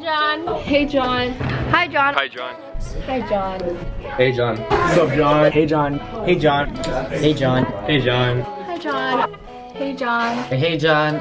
John. Hey John. Hi John. Hi, John. Hi John. Hey, John. What's up, John? Hey, John. Hey, John. Hey, John. Hey, John. Hi John. Hey John. Hey, John.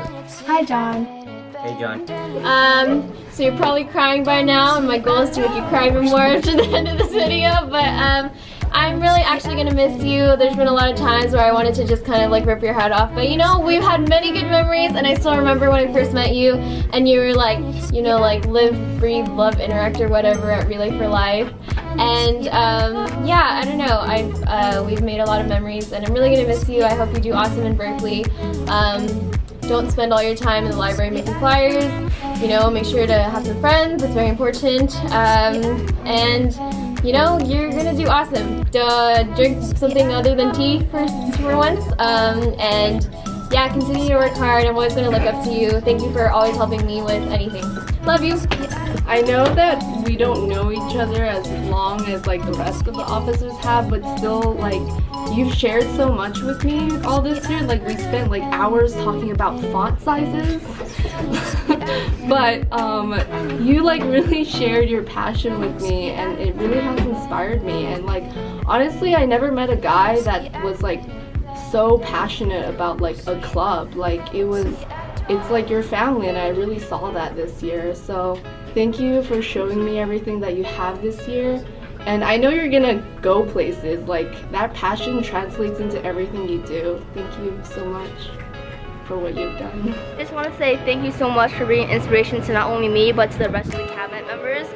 Hi John. Hey, John. So you're probably crying by now, and my goal is to make you cry even more after the end of this video, but I'm really actually gonna miss you. There's been a lot of times where I wanted to just kind of like rip your head off, but you know, we've had many good memories, and I still remember when I first met you, and you were like, you know, like live, breathe, love, interact, or whatever at Relay for Life. And yeah, I don't know, we've made a lot of memories, and I'm really gonna miss you. I hope you do awesome in Berkeley. Don't spend all your time in the library making flyers. You know, make sure to have some friends. It's very important. And you know, you're gonna do awesome. Drink something other than tea for once. And yeah, continue to work hard. I'm always gonna look up to you. Thank you for always helping me with anything. Love you. I know that we don't know each other as long as like the rest of the officers have, but still like you've shared so much with me all this year. Like we spent like hours talking about font sizes. But you like really shared your passion with me, and it really has inspired me. And like honestly, I never met a guy that was like so passionate about like a club. Like it's like your family, and I really saw that this year. So thank you for showing me everything that you have this year. And I know you're gonna go places. Like that passion translates into everything you do. Thank you so much for what you've done. I just want to say thank you so much for being inspiration to not only me but to the rest of the cabinet members.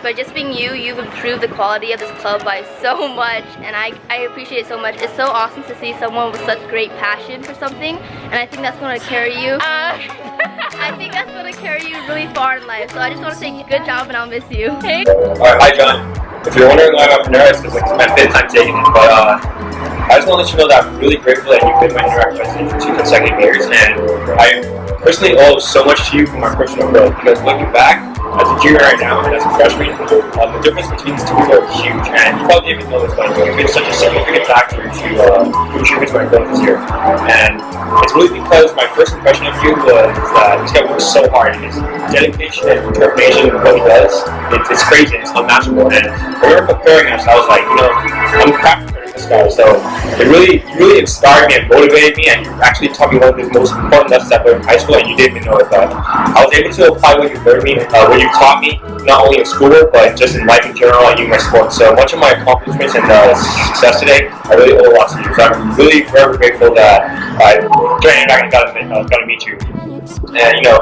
But just being you've improved the quality of this club by so much, and I appreciate it so much. It's so awesome to see someone with such great passion for something, and I think that's going to carry you. I think that's going to carry you really far in life. So I just want to say good job, and I'll miss you. Hey. Alright, hi, John. If you're wondering why I'm up in it's because it's my 5th time taking it, but I just want to let you know that I'm really grateful that you've been my Interact president for 2 consecutive years, and I personally owe so much to you for my personal growth, because looking back, as a junior right now and as a freshman, the difference between these two are huge, and you probably didn't even know this, but you've been such a significant factor to contribute to my growth this year. And it's really because my first impression of you was that this guy works so hard, and his dedication and determination in what he does, it's crazy, it's unmatchable. And when we were preparing us, I was like, you know, I'm crafting this guy, so it really inspired me and motivated me, and you actually taught me one of the most important lessons I've learned in high school, and you didn't even know it, but I was able to apply what you learned me, what you taught me, not only in schoolwork, but just in life in general, and even my sports. So much of my accomplishments and success today, I really owe a lot to you, so I'm really forever grateful that I got to meet you. And you know,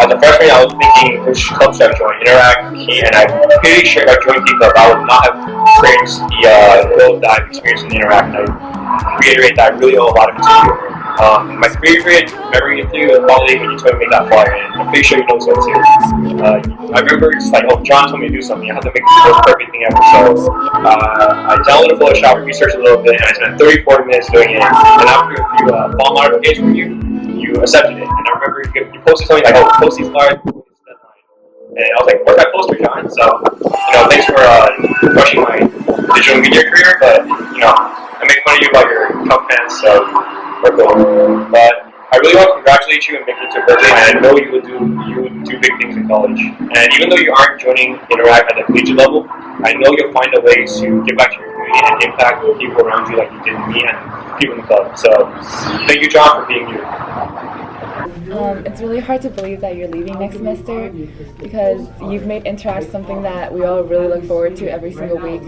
as a freshman, I was thinking which club should I join, Interact, Key, and I'm pretty sure if I joined Key Club, I would not have experienced the growth that I've experienced in Interact, and I reiterate that I really owe a lot of it to you. My favorite memory with you is probably when you told me to make that flyer, and I'm pretty sure you know so too. I remember just like, oh, John told me to do something, I have to make the most perfect thing ever. So I downloaded Photoshop, researched a little bit, and I spent 30-40 minutes doing it. And after a few fall modifications from you accepted it. And I remember you posted something like, oh, post these flyers before this deadline. And I was like, where's my poster, John? So, you know, thanks for rushing my digital media career, but, you know, I make fun of you about your Cub fans, so we're cool. But I really want to congratulate you and make it to Berkeley, and I know you would do big things in college. And even though you aren't joining Interact at the collegiate level, I know you'll find a way to give back to your community and impact the people around you like you did me and people in the club. So thank you, John, for being you. It's really hard to believe that you're leaving next semester, because you've made Interact something that we all really look forward to every single week.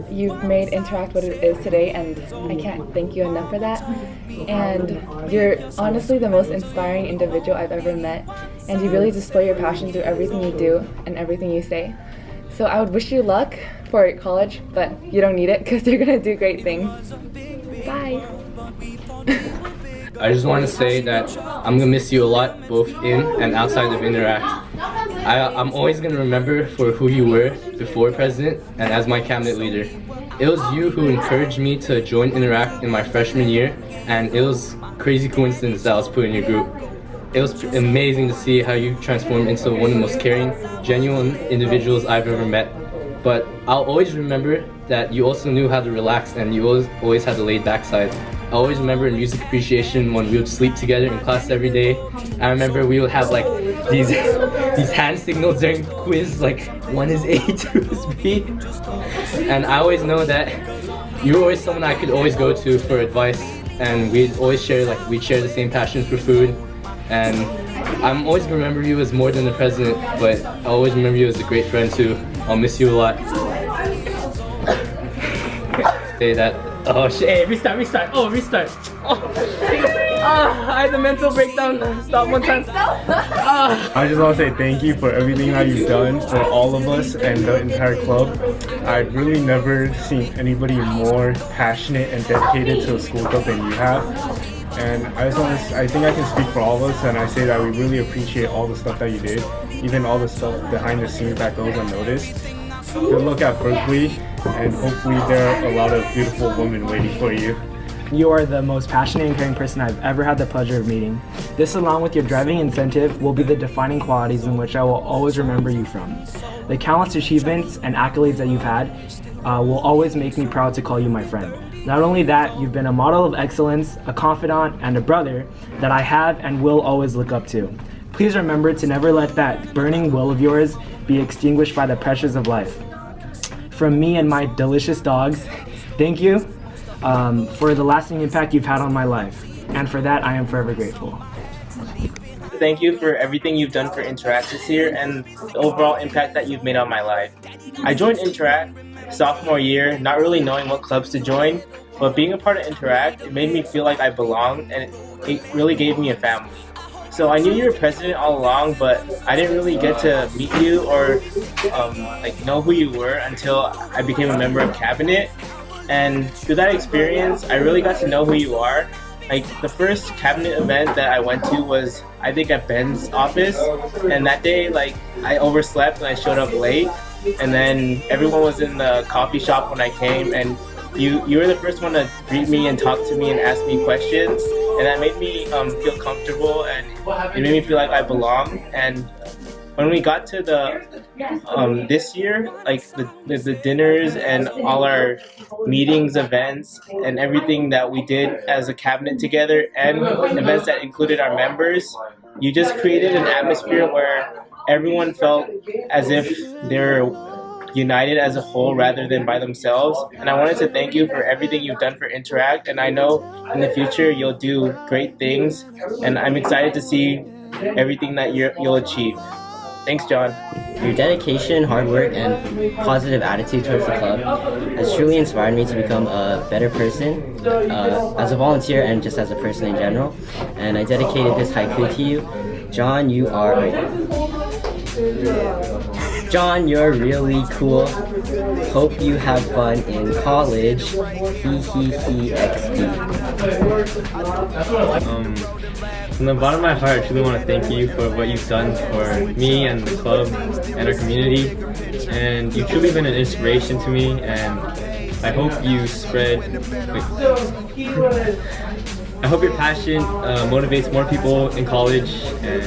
You've made Interact what it is today, and I can't thank you enough for that. And you're honestly the most inspiring individual I've ever met, and you really display your passion through everything you do and everything you say. So I would wish you luck for college, but you don't need it because you're going to do great things. Bye! I just want to say that I'm going to miss you a lot, both in and outside of Interact. I'm always going to remember for who you were before president and as my cabinet leader. It was you who encouraged me to join Interact in my freshman year, and it was crazy coincidence that I was put in your group. It was amazing to see how you transformed into one of the most caring, genuine individuals I've ever met. But I'll always remember that you also knew how to relax, and you always had the laid back side. I always remember in music appreciation when we would sleep together in class every day. I remember we would have like these these hand signals during quiz, like one is A, two is B. And I always know that you were always someone I could always go to for advice, and we'd share the same passion for food. And I'm always gonna remember you as more than the president, but I always remember you as a great friend too. I'll miss you a lot. Say that. Oh shit, hey, restart. Oh, restart. Oh. I had the mental breakdown. Stop one time. I just want to say thank you for everything that you've done for all of us and the entire club. I've really never seen anybody more passionate and dedicated to a school club than you have. And I think I can speak for all of us, and I say that we really appreciate all the stuff that you did, even all the stuff behind the scenes that goes unnoticed. Good luck at Berkeley, and hopefully there are a lot of beautiful women waiting for you. You are the most passionate and caring person I've ever had the pleasure of meeting. This, along with your driving incentive, will be the defining qualities in which I will always remember you from. The countless achievements and accolades that you've had will always make me proud to call you my friend. Not only that, you've been a model of excellence, a confidant, and a brother that I have and will always look up to. Please remember to never let that burning will of yours be extinguished by the pressures of life. From me and my delicious dogs, thank you for the lasting impact you've had on my life. And for that, I am forever grateful. Thank you for everything you've done for Interact this year and the overall impact that you've made on my life. I joined Interact sophomore year, not really knowing what clubs to join, but being a part of Interact, it made me feel like I belonged, and it really gave me a family. So I knew you were president all along, but I didn't really get to meet you or know who you were until I became a member of cabinet. And through that experience, I really got to know who you are. Like, the first cabinet event that I went to was, I think, at Ben's office, and that day, like, I overslept and I showed up late, and then everyone was in the coffee shop when I came, and you were the first one to greet me and talk to me and ask me questions, and that made me feel comfortable, and it made me feel like I belong. And when we got to the this year, like the dinners and all our meetings, events, and everything that we did as a cabinet together, and events that included our members, you just created an atmosphere where everyone felt as if they're united as a whole rather than by themselves. And I wanted to thank you for everything you've done for Interact, and I know in the future you'll do great things, and I'm excited to see everything that you'll achieve. Thanks, John. Your dedication, hard work, and positive attitude towards the club has truly inspired me to become a better person as a volunteer and just as a person in general. And I dedicated this haiku to you. John, you're really cool. Hope you have fun in college. XD. From the bottom of my heart, I truly want to thank you for what you've done for me and the club and our community. And you've truly been an inspiration to me, and I hope you spread, I hope your passion motivates more people in college, and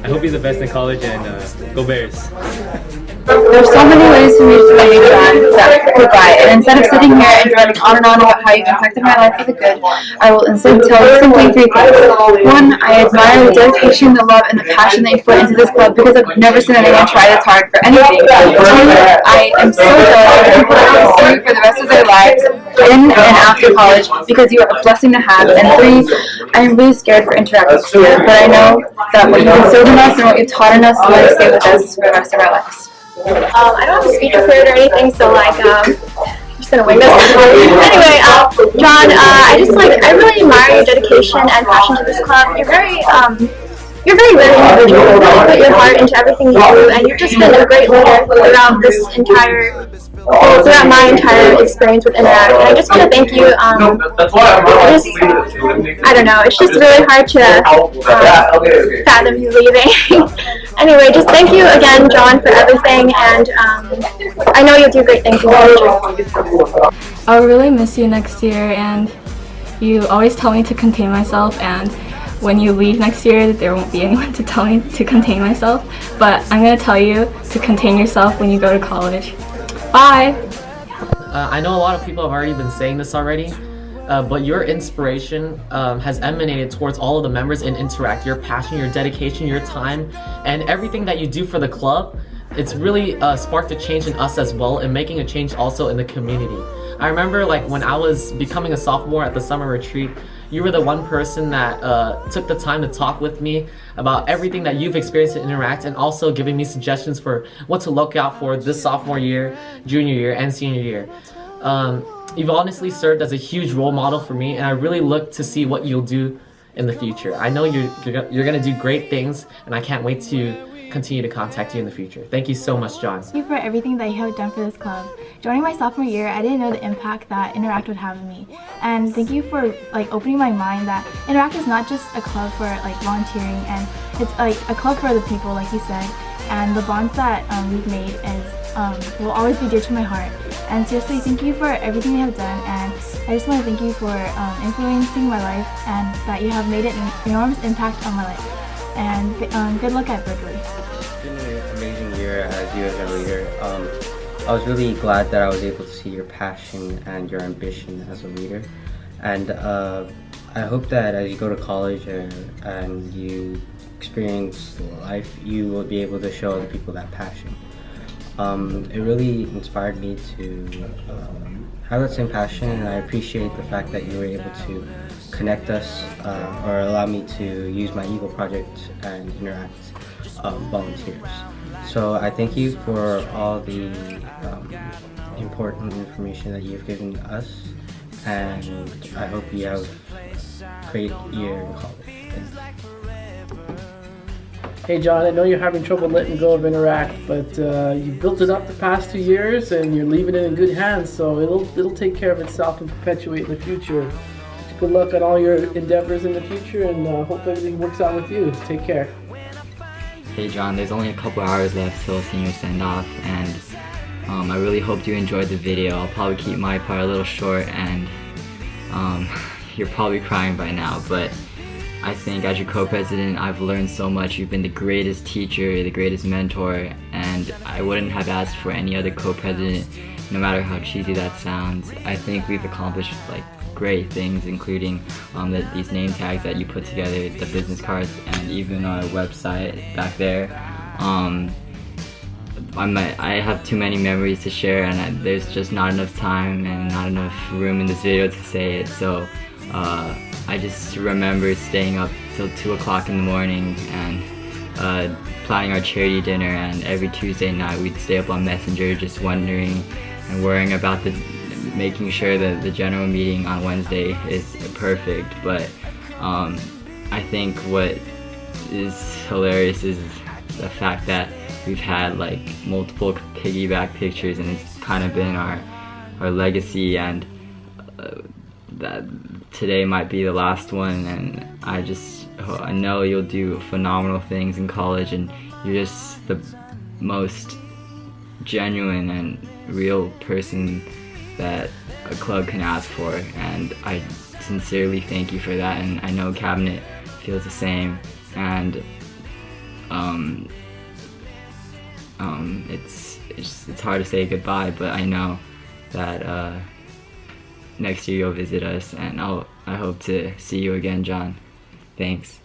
I hope you're the best in college, and go Bears. There's so many ways for me to thank you, goodbye. And instead of sitting here and dwelling on and on about how you've impacted my life for the good, I will instead tell you simply three things. One, I admire the dedication, the love, and the passion that you put into this club, because I've never seen anyone try this hard for anything. Two, I am so jealous of people that will see you for the rest of their lives, in and after college, because you are a blessing to have. And three, I am really scared for Interact this year, but I know that what you've instilled in us and what you've taught in us is going to stay with us for the rest of our lives. I don't have a speech prepared or anything, so I'm just gonna wing this. Anyway, John, I really admire your dedication and passion to this club. You're very good individual. You put your heart into everything you do, and you've just been a great leader throughout my entire experience with Interact. And I just want to thank you. I don't know, it's just really hard to fathom you leaving. Anyway, just thank you again, John, for everything, and I know you'll do great things in the future. I'll really miss you next year, and you always tell me to contain myself, and when you leave next year, there won't be anyone to tell me to contain myself, but I'm going to tell you to contain yourself when you go to college. Bye! I know a lot of people have already been saying this already, but your inspiration has emanated towards all of the members in Interact. Your passion, your dedication, your time, and everything that you do for the club, it's really sparked a change in us as well, and making a change also in the community. I remember like when I was becoming a sophomore at the summer retreat, you were the one person that took the time to talk with me about everything that you've experienced in Interact, and also giving me suggestions for what to look out for this sophomore year, junior year, and senior year. You've honestly served as a huge role model for me, and I really look to see what you'll do in the future. I know you're gonna do great things, and I can't wait to continue to contact you in the future. Thank you so much, John. Thank you for everything that you have done for this club. Joining my sophomore year, I didn't know the impact that Interact would have on me. And thank you for like opening my mind that Interact is not just a club for like volunteering, and it's like a club for the people, like you said. And the bonds that we've made will always be dear to my heart. And seriously, thank you for everything you have done, and I just want to thank you for influencing my life, and that you have made an enormous impact on my life. And good luck at Berkeley. It's been an amazing year as you as a leader. I was really glad that I was able to see your passion and your ambition as a leader. And I hope that as you go to college and you experience life, you will be able to show other people that passion. It really inspired me to have that same passion, and I appreciate the fact that you were able to connect us or allow me to use my Eagle project and Interact volunteers. So I thank you for all the important information that you've given us, and I hope you have a great year in college. Hey John, I know you're having trouble letting go of Interact, but you built it up the past 2 years and you're leaving it in good hands, so it'll take care of itself and perpetuate in the future. Good luck on all your endeavors in the future, and hope everything works out with you. Take care. Hey John, there's only a couple hours left till senior send-off, and I really hope you enjoyed the video. I'll probably keep my part a little short, and you're probably crying by now, but I think as your co-president, I've learned so much. You've been the greatest teacher, the greatest mentor, and I wouldn't have asked for any other co-president, no matter how cheesy that sounds. I think we've accomplished like great things, including these name tags that you put together, the business cards, and even our website back there. I have too many memories to share, and there's just not enough time and not enough room in this video to say it, so I just remember staying up till 2 o'clock in the morning and planning our charity dinner, and every Tuesday night we'd stay up on Messenger just wondering and worrying about making sure that the general meeting on Wednesday is perfect. But I think what is hilarious is the fact that we've had like multiple piggyback pictures, and it's kind of been our legacy, and that today might be the last one, and I know you'll do phenomenal things in college, and you're just the most genuine and real person that a club can ask for, and I sincerely thank you for that, and I know Cabinet feels the same, and it's hard to say goodbye, but I know that next year you'll visit us, and I hope to see you again, John. Thanks.